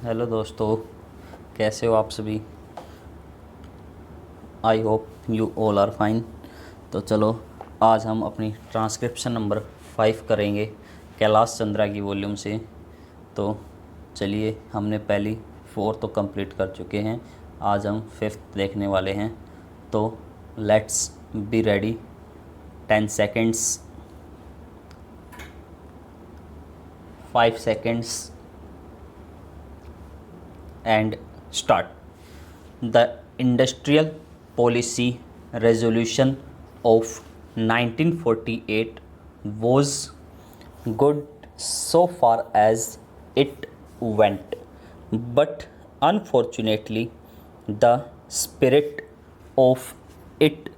Hello दोस्तों, कैसे हो आप सभी। I hope you all are fine. तो चलो, आज हम अपनी ट्रांसक्रिप्शन नंबर 5 करेंगे कैलाश चंद्रा की वॉल्यूम से। तो चलिए, हमने पहली 4 तो कंप्लीट कर चुके हैं, आज हम 5th देखने वाले हैं। तो let's be ready. 10 seconds, 5 seconds, and start. The Industrial Policy Resolution of 1948 was good so far as it went, but unfortunately, the spirit of it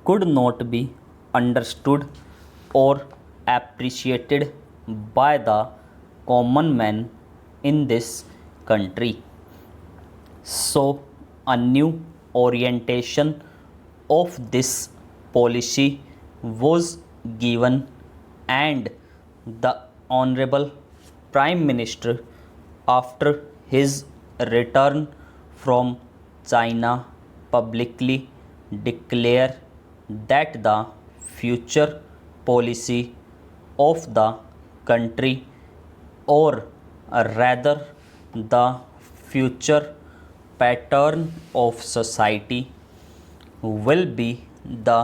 could not be understood or appreciated by the common man in this country. So, a new orientation of this policy was given, and the Honorable Prime Minister, after his return from China, publicly declared that the future policy of the country, or rather the future pattern of society, will be the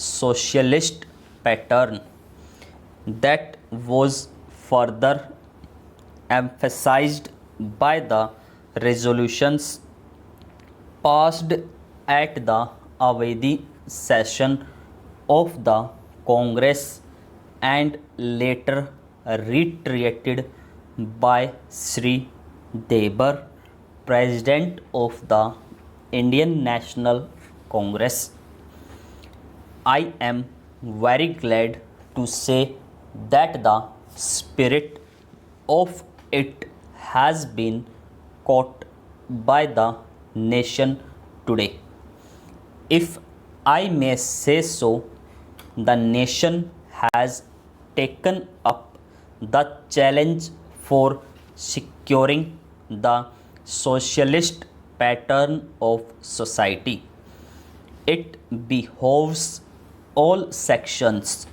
socialist pattern. That was further emphasized by the resolutions passed at the Avedi session of the Congress and later reiterated by Sri Debar, President of the Indian National Congress. I am very glad to say that the spirit of it has been caught by the nation today. If I may say so, the nation has taken up the challenge for securing the socialist pattern of society. It behoves all sections,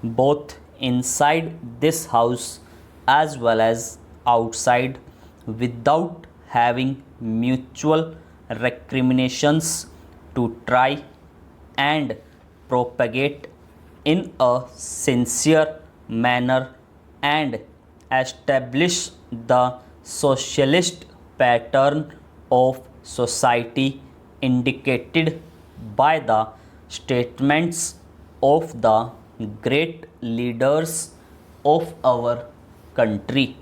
both inside this house as well as outside, without having mutual recriminations, to try and propagate in a sincere manner and establish the socialist pattern of society indicated by the statements of the great leaders of our country.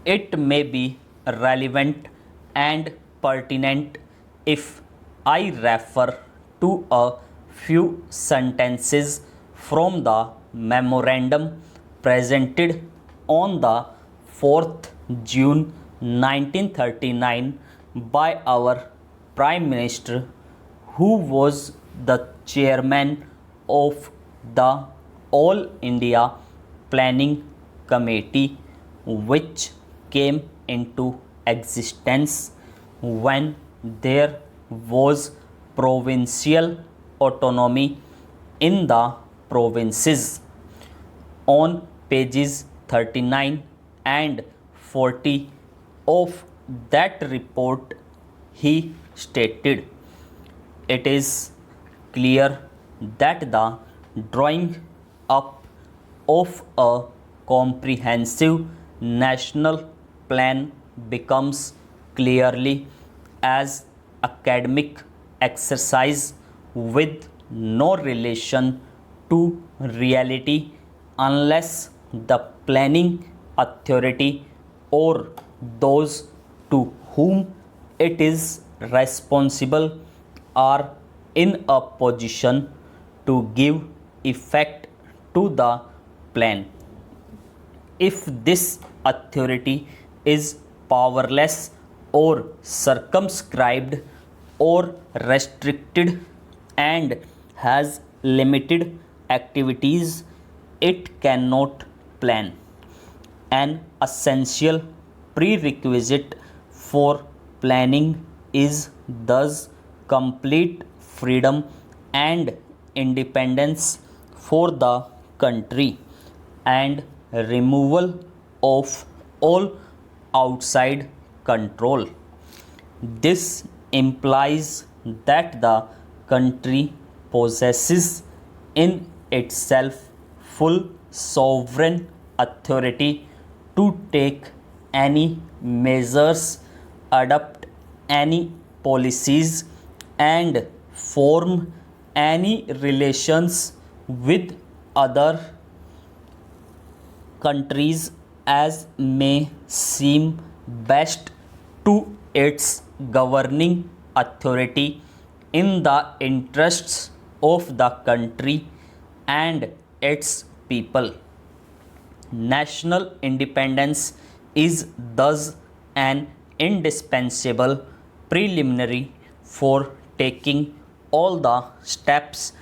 It may be relevant and pertinent if I refer to a few sentences from the memorandum presented on the 4th June 1939 by our Prime Minister, who was the chairman of the All India Planning Committee, which came into existence when there was provincial autonomy in the provinces. On pages 39 and 40 of that report, he stated, "It is clear that the drawing up of a comprehensive national plan becomes clearly as academic exercise with no relation to reality unless the planning authority or those to whom it is responsible are in a position to give effect to the plan. If this authority is powerless or circumscribed or restricted and has limited activities, it cannot plan. An essential prerequisite for planning is thus complete freedom and independence for the country and removal of all outside control. This implies that the country possesses in itself full sovereign authority to take any measures, adopt any policies, and form any relations with other countries as may seem best to its governing authority in the interests of the country and its people. National independence is thus an indispensable preliminary for taking all the steps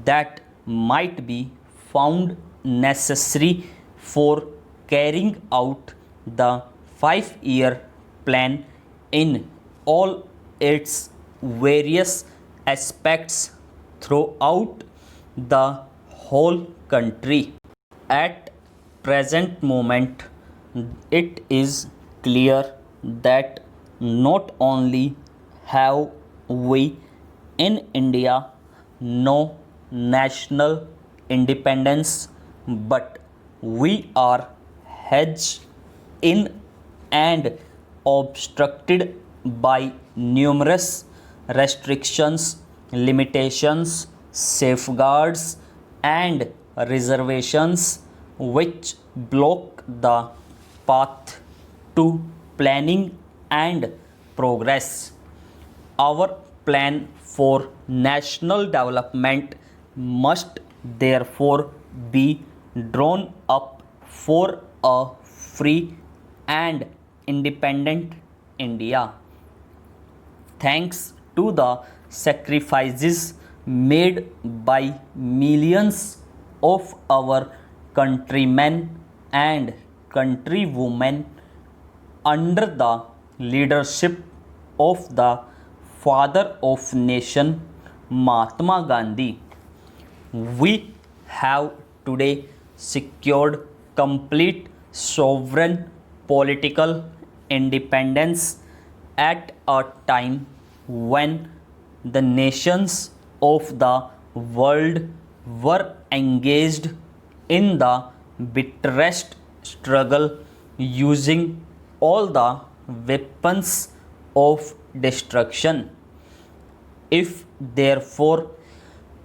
that might be found necessary for carrying out the 5-year plan in all its various aspects throughout the whole country. At present moment, it is clear that not only have we in India no national independence, but we are hedged in and obstructed by numerous restrictions, limitations, safeguards, and reservations which block the path to planning and progress. Our plan for national development must therefore be drawn up for a free and independent India. Thanks to the sacrifices made by millions of our countrymen and countrywomen under the leadership of the father of nation Mahatma Gandhi, we have today secured complete sovereign political independence at a time when the nations of the world were engaged in the bitterest struggle using all the weapons of destruction. If therefore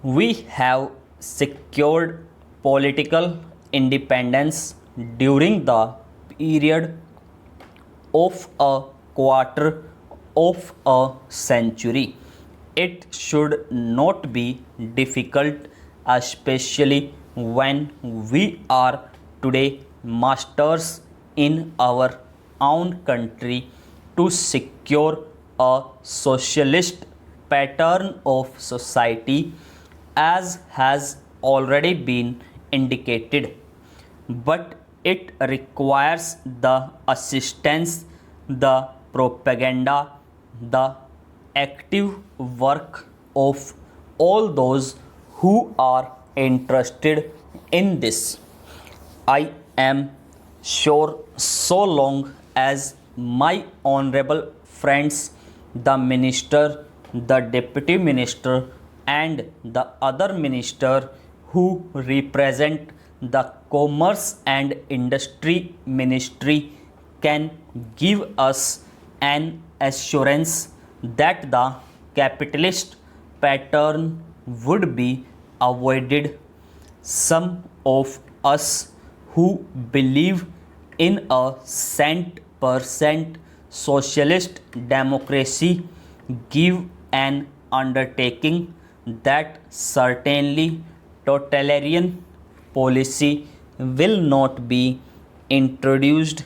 we have secured political independence during the period of a quarter of a century, it should not be difficult, especially when we are today masters in our own country, to secure a socialist pattern of society as has already been indicated. But it requires the assistance, the propaganda, the active work of all those who are interested in this. I am sure so long as my honorable friends, the minister, the deputy minister, and the other minister who represent the commerce and industry ministry can give us an assurance that the capitalist pattern would be avoided. Some of us who believe in a 100% socialist democracy give an undertaking that certainly totalitarian policy will not be introduced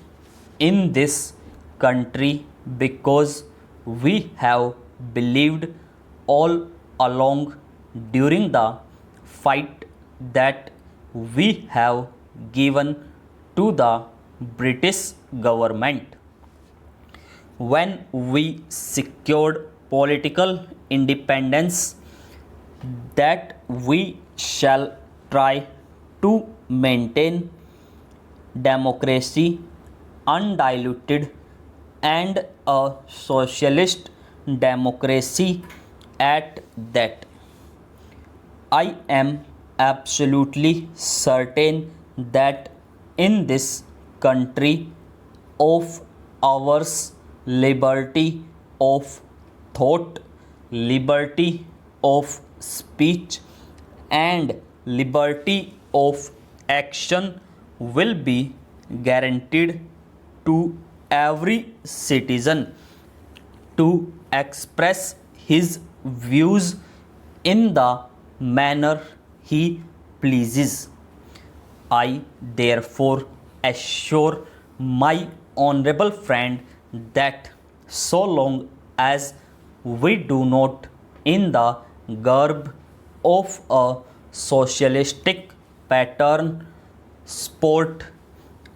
in this country, because we have believed all along during the fight that we have given to the British government. when we secured political independence, that we shall try to maintain democracy undiluted and a socialist democracy at that. I am absolutely certain that in this country of ours, liberty of thought, liberty of speech, and liberty of action will be guaranteed to every citizen to express his views in the manner he pleases. I therefore assure my honorable friend that so long as we do not, in the garb of a socialistic pattern, support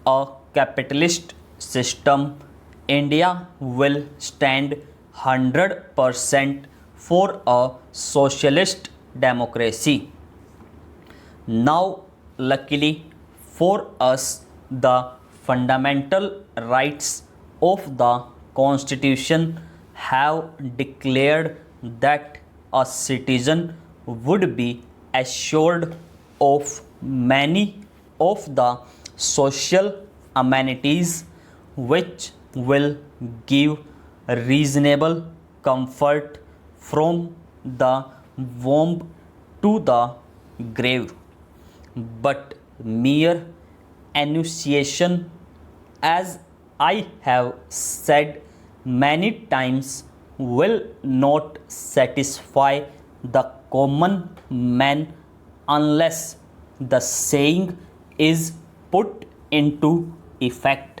a capitalist system, India will stand 100% for a socialist democracy. Now, luckily for us, the fundamental rights of the Constitution have declared that a citizen would be assured of many of the social amenities which will give reasonable comfort from the womb to the grave. But mere enunciation, as I have said many times, will not satisfy the common man unless the saying is put into effect.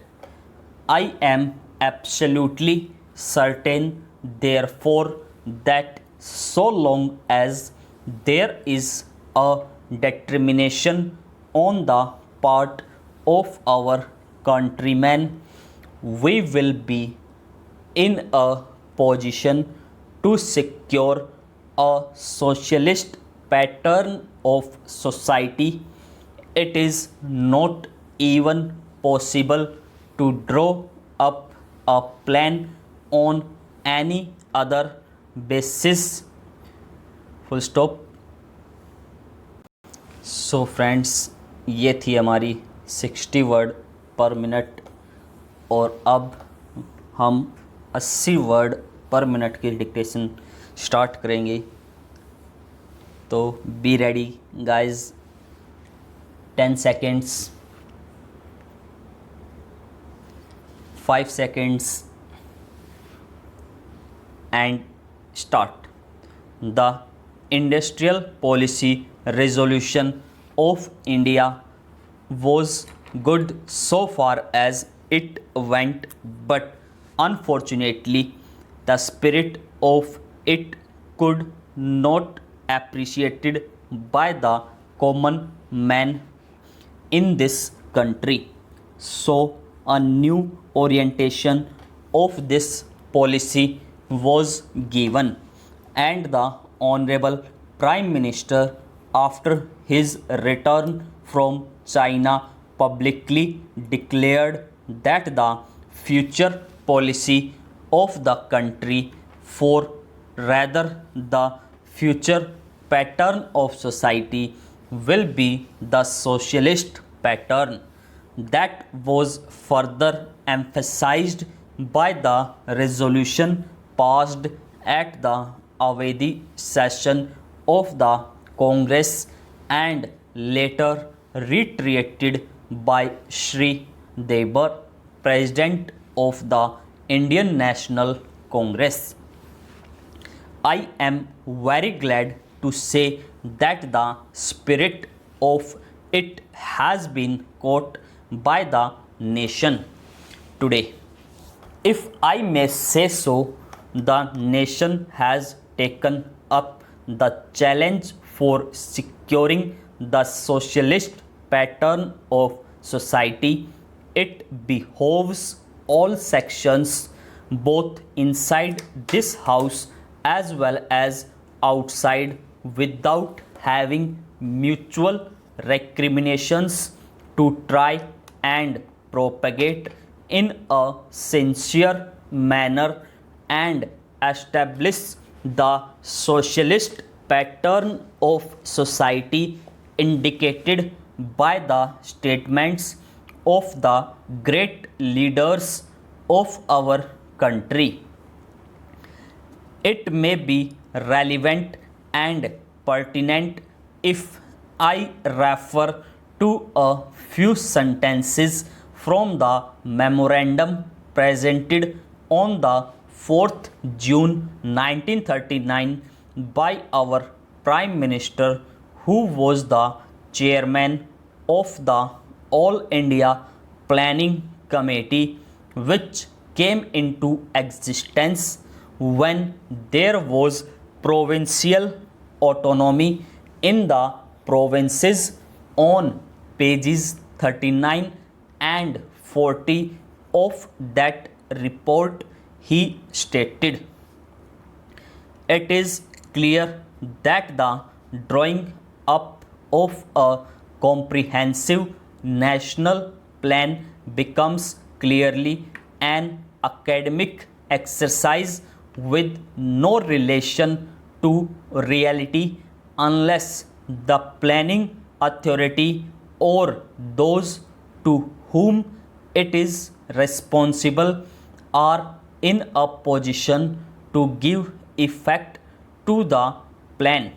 I am absolutely certain, therefore, that so long as there is a determination on the part of our countrymen, we will be in a position to secure a socialist pattern of society. It is not even possible to draw up a plan on any other basis. Full stop. So friends, ये थी हमारी 60 word पर minute और अब हम 80 word पर minute की dictation start करेंगे. तो be ready guys. 10 seconds, 5 seconds, and start. The industrial policy resolution of India was good so far as it went, but unfortunately the spirit of it could not appreciated by the common man in this country. So a new orientation of this policy was given, and the Honorable Prime Minister, after his return from China, publicly declared that the future policy of the country, for rather the future pattern of society, will be the socialist pattern. That was further emphasized by the resolution passed at the Avedi session of the Congress and later reiterated by Shri Debar, President of the Indian National Congress. I am very glad to say that the spirit of it has been caught by the nation today. If I may say so, the nation has taken up the challenge for securing the socialist pattern of society. It behoves all sections both inside this house as well as outside without having mutual recriminations to try and propagate in a sincere manner and establish the socialist pattern of society indicated by the statements of the great leaders of our country. It may be relevant and pertinent if I refer to a few sentences from the memorandum presented on the 4th June 1939 by our Prime Minister, who was the chairman of the All India Planning Committee, which came into existence when there was provincial autonomy in the provinces. On pages 39 and 40 of that report, he stated, "It is clear that the drawing up of a comprehensive national plan becomes clearly an academic exercise with no relation to reality unless the planning authority or those to whom it is responsible are in a position to give effect to the plan.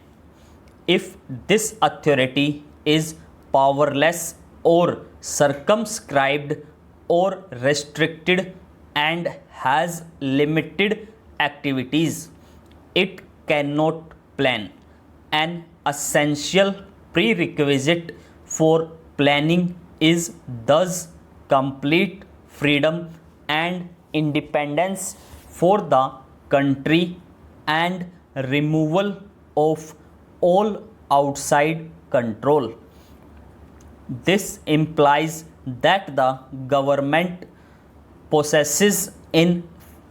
If this authority is powerless or circumscribed or restricted and has limited activities, it cannot plan. An essential prerequisite for planning is thus complete freedom and independence for the country and removal of all outside control. This implies that the government possesses in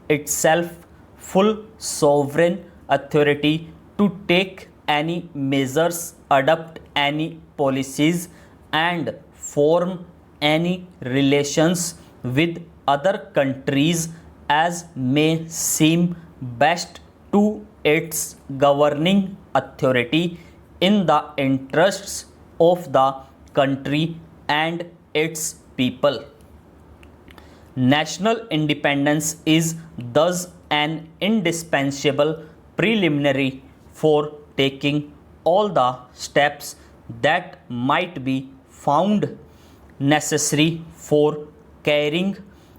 itself full sovereign authority to take any measures, adopt any policies, and form any relations with other countries as may seem best to its governing authority in the interests of the country and its people. National independence is thus an indispensable preliminary for taking all the steps that might be found necessary for carrying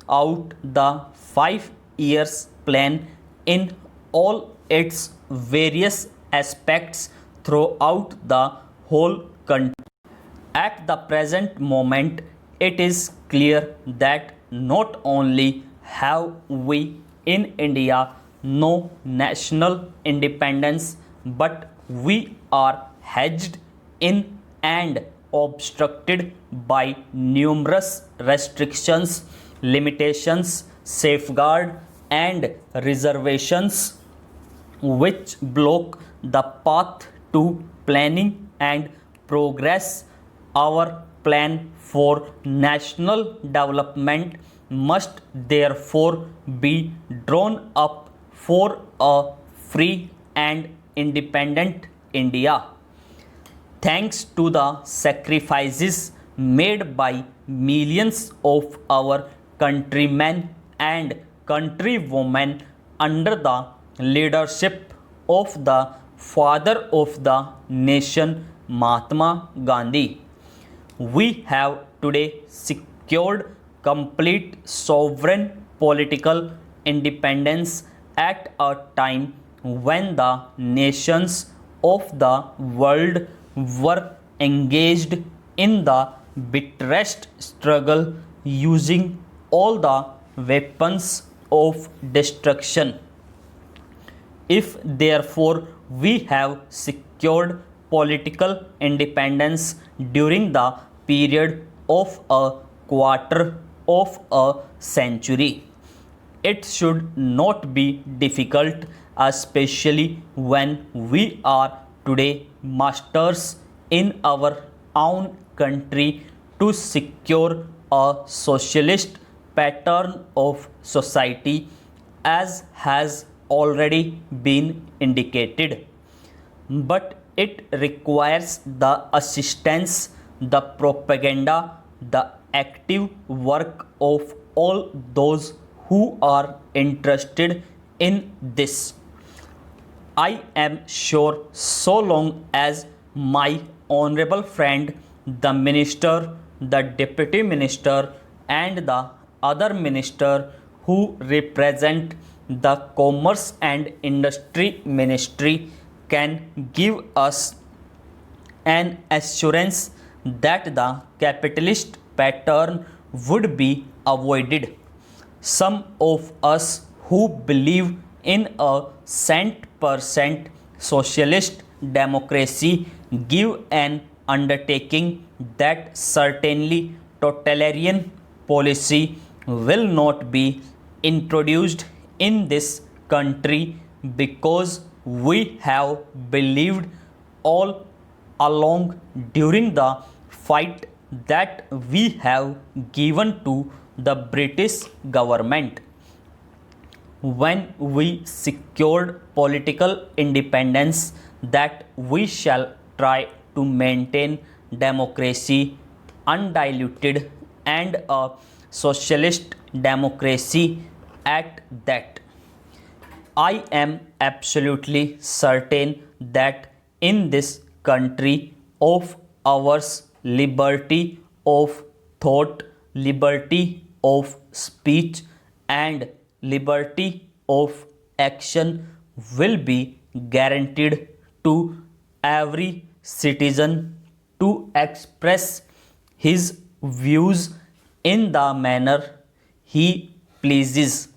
out the 5 years plan in all its various aspects throughout the whole country. At the present moment, it is clear that not only have we in India no national independence, but we are hedged in and obstructed by numerous restrictions, limitations, safeguards, and reservations which block the path to planning and progress. Our plan for national development must therefore be drawn up for a free and independent India. Thanks to the sacrifices made by millions of our countrymen and countrywomen under the leadership of the father of the nation, Mahatma Gandhi, we have today secured complete sovereign political independence at a time when the nations of the world were engaged in the bitterest struggle, using all the weapons of destruction. If therefore we have secured political independence during the period of a quarter of a century, It should not be difficult, especially when we are today masters in our own country, to secure a socialist pattern of society, as has already been indicated. But it requires the assistance, the propaganda, the active work of all those who are interested in this. I am sure so long as my honorable friend, the minister, the deputy minister, and the other minister who represent the commerce and industry ministry can give us an assurance that the capitalist pattern would be avoided. Some of us who believe in a cent-per-cent socialist democracy give an undertaking that certainly totalitarian policy will not be introduced in this country, because we have believed all along during the fight that we have given to the British government. When we secured political independence, that we shall try to maintain democracy undiluted and a socialist democracy at that. I am absolutely certain that in this country of ours, liberty of thought, liberty of speech, and liberty of action will be guaranteed to every citizen to express his views in the manner he pleases.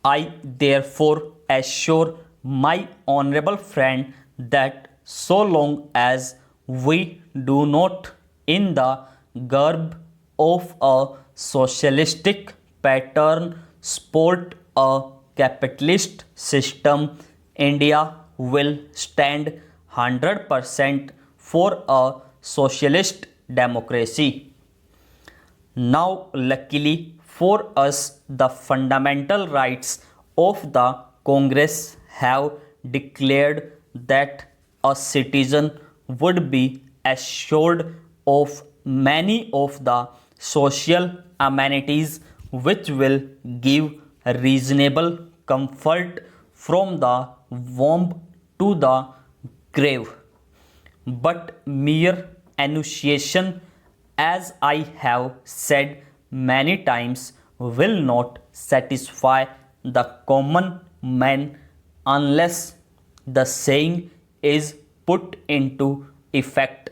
I therefore assure my honorable friend that so long as we do not, in the garb of a socialistic pattern, support a capitalist system, India will stand 100% for a socialist democracy. Now, luckily for us, the fundamental rights of the Congress have declared that a citizen would be assured of many of the social amenities which will give reasonable comfort from the womb to the grave. But mere enunciation, as I have said many times, will not satisfy the common man unless the saying is put into effect.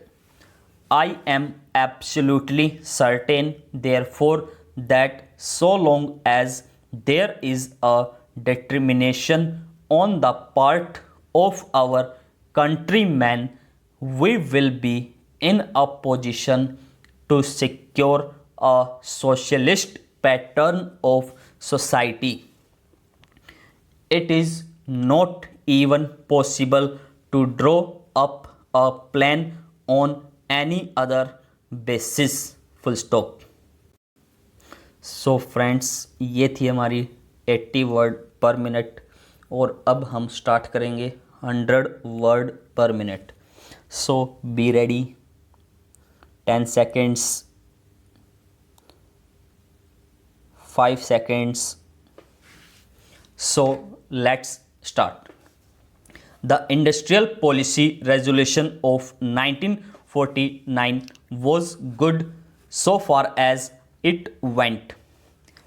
I am absolutely certain, therefore, that so long as there is a determination on the part of our countrymen, we will be in a position to secure a socialist pattern of society. It is not even possible to draw up a plan on any other basis. Full stop. So friends, ये थी हमारी 80 word पर minute, और अब हम start करेंगे 100 word पर minute. So be ready. 10 seconds, 5 seconds. So let's start. The Industrial Policy Resolution of 1949 was good so far as it went,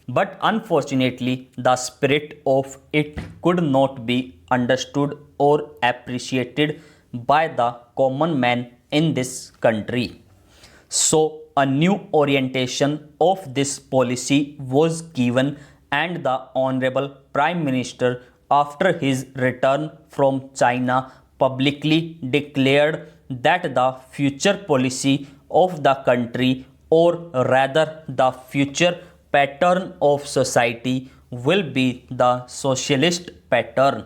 but unfortunately the spirit of it could not be understood or appreciated by the common man in this country. So a new orientation of this policy was given, and the Honorable Prime Minister, after his return from China, publicly declared that the future policy of the country, or rather the future pattern of society will be the socialist pattern.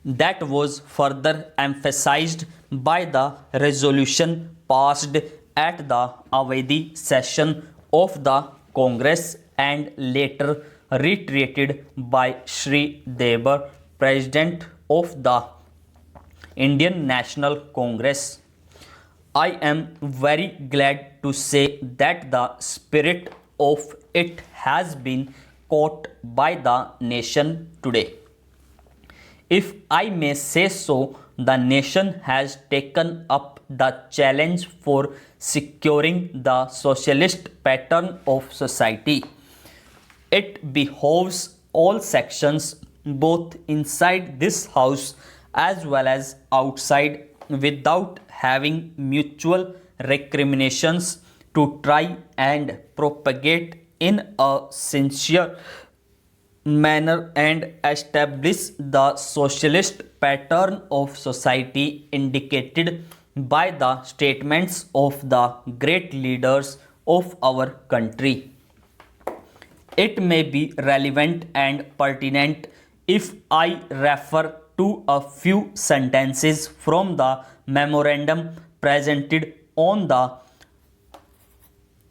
That was further emphasized by the resolution passed at the Avedi session of the Congress and later reiterated by Sri Debar, President of the Indian National Congress. I am very glad to say that the spirit of it has been caught by the nation today. If I may say so, the nation has taken up the challenge for securing the socialist pattern of society. It behoves all sections, both inside this house as well as outside, without having mutual recriminations, to try and propagate in a sincere manner and establish the socialist pattern of society indicated by the statements of the great leaders of our country. It may be relevant and pertinent if I refer to a few sentences from the memorandum presented on the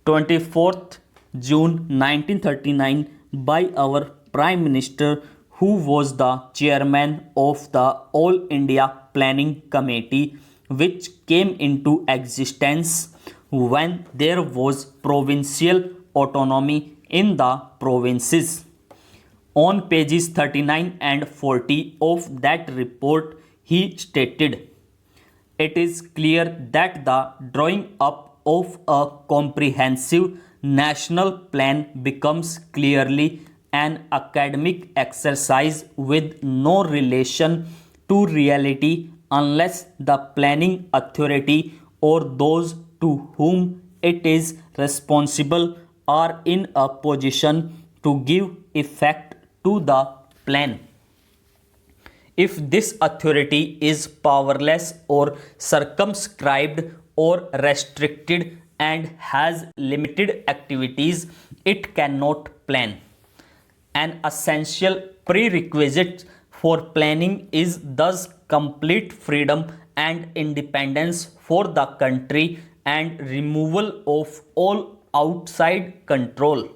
24th June 1939 by our Prime Minister, who was the chairman of the All India Planning Committee, which came into existence when there was provincial autonomy in the provinces. On pages 39 and 40 of that report, he stated, "It is clear that the drawing up of a comprehensive national plan becomes clearly an academic exercise with no relation to reality unless the planning authority or those to whom it is responsible are in a position to give effect to the plan. If this authority is powerless or circumscribed or restricted and has limited activities, it cannot plan. An essential prerequisite for planning is thus complete freedom and independence for the country and removal of all outside control.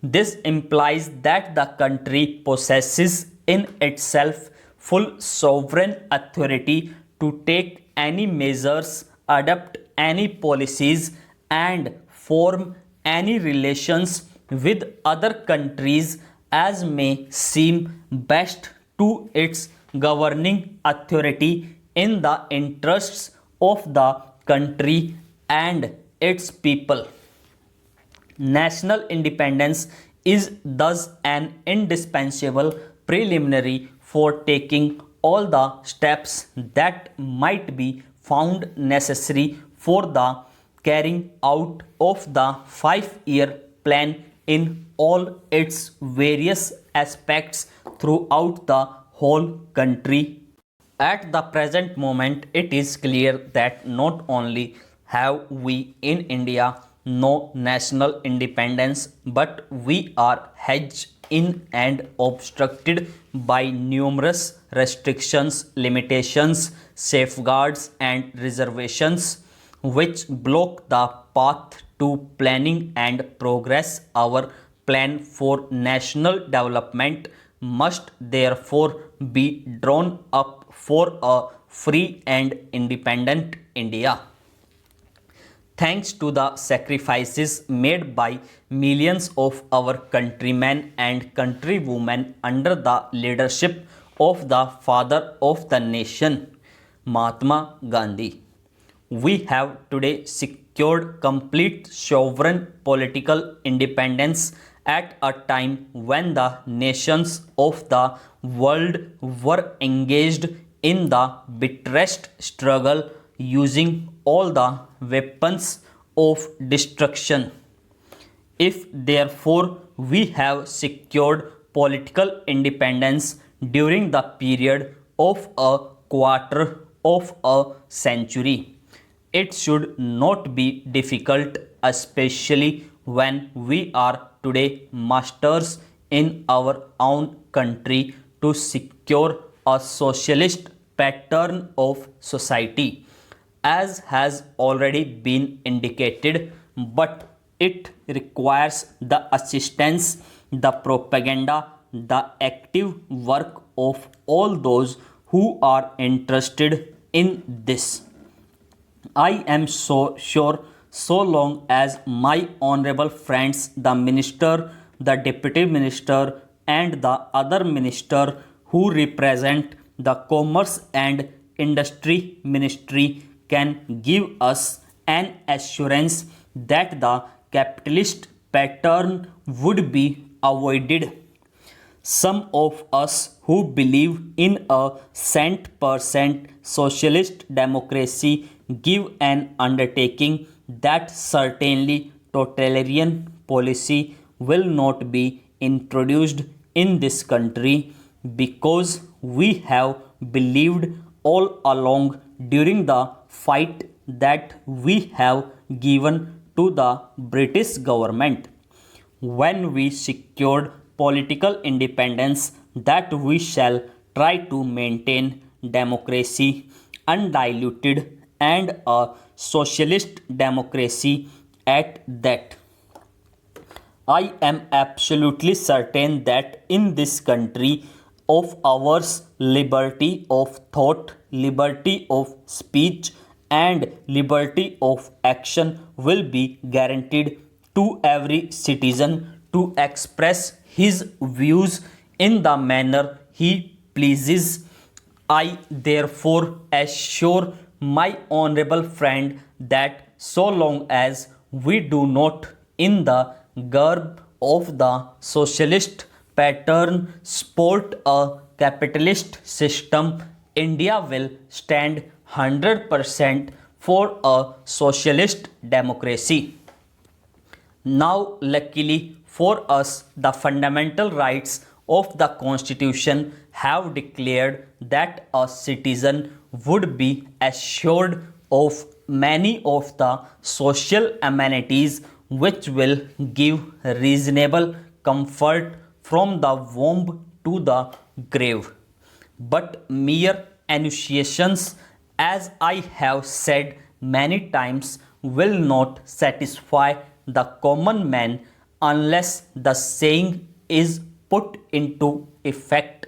This implies that the country possesses in itself full sovereign authority to take any measures, adopt any policies, and form any relations with other countries as may seem best to its governing authority in the interests of the country and its people. National independence is thus an indispensable preliminary for taking all the steps that might be found necessary for the carrying out of the 5-year plan in all its various aspects throughout the whole country. At the present moment, it is clear that not only have we in India no national independence, but we are hedged in and obstructed by numerous restrictions, limitations, safeguards, and reservations which block the path to planning and progress. Our plan for national development must therefore be drawn up for a free and independent India. Thanks to the sacrifices made by millions of our countrymen and countrywomen under the leadership of the father of the nation, Mahatma Gandhi, we have today secured complete sovereign political independence at a time when the nations of the world were engaged in the bitterest struggle, using all the weapons of destruction. If therefore we have secured political independence during the period of a quarter of a century, it should not be difficult, especially when we are today masters in our own country to secure a socialist pattern of society, as has already been indicated, but it requires the assistance, the propaganda, the active work of all those who are interested in this. I am so sure, so long as my honorable friends, the minister, the deputy minister, and the other minister who represent the commerce and industry ministry can give us an assurance that the capitalist pattern would be avoided. Some of us who believe in a cent-per-cent socialist democracy give an undertaking that certainly totalitarian policy will not be introduced in this country, because we have believed all along during the fight that we have given to the British government when we secured political independence that we shall try to maintain democracy undiluted and a socialist democracy at that. I am absolutely certain that in this country of ours, liberty of thought, liberty of speech, and liberty of action will be guaranteed to every citizen to express his views in the manner he pleases. I therefore assure my honorable friend that so long as we do not, in the garb of the socialist pattern, sport a capitalist system, India will stand 100% for a socialist democracy. Now, luckily for us, the fundamental rights of the Constitution have declared that a citizen would be assured of many of the social amenities which will give reasonable comfort from the womb to the grave. But mere enunciations, as I have said many times, will not satisfy the common man unless the saying is put into effect.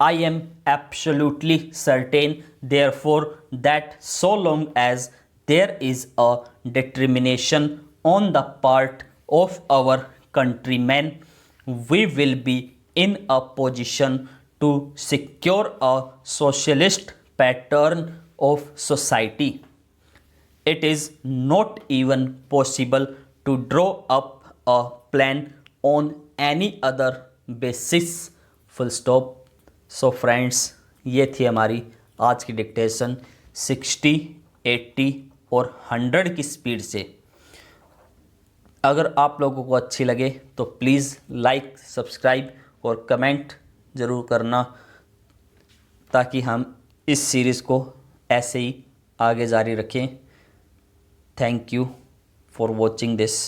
I am absolutely certain, therefore, that so long as there is a determination on the part of our countrymen, we will be in a position to secure a socialist pattern of society. It is not even possible to draw up a plan on any other basis. Full stop. So friends, ये थी हमारी आज की dictation 60, 80 और 100 की speed से। अगर आप लोगों को अच्छी लगे तो प्लीज़ लाइक, सब्सक्राइब और कमेंट ज़रूर करना, ताकि हम इस सीरीज़ को ऐसे ही आगे जारी रखें। Thank you for watching this.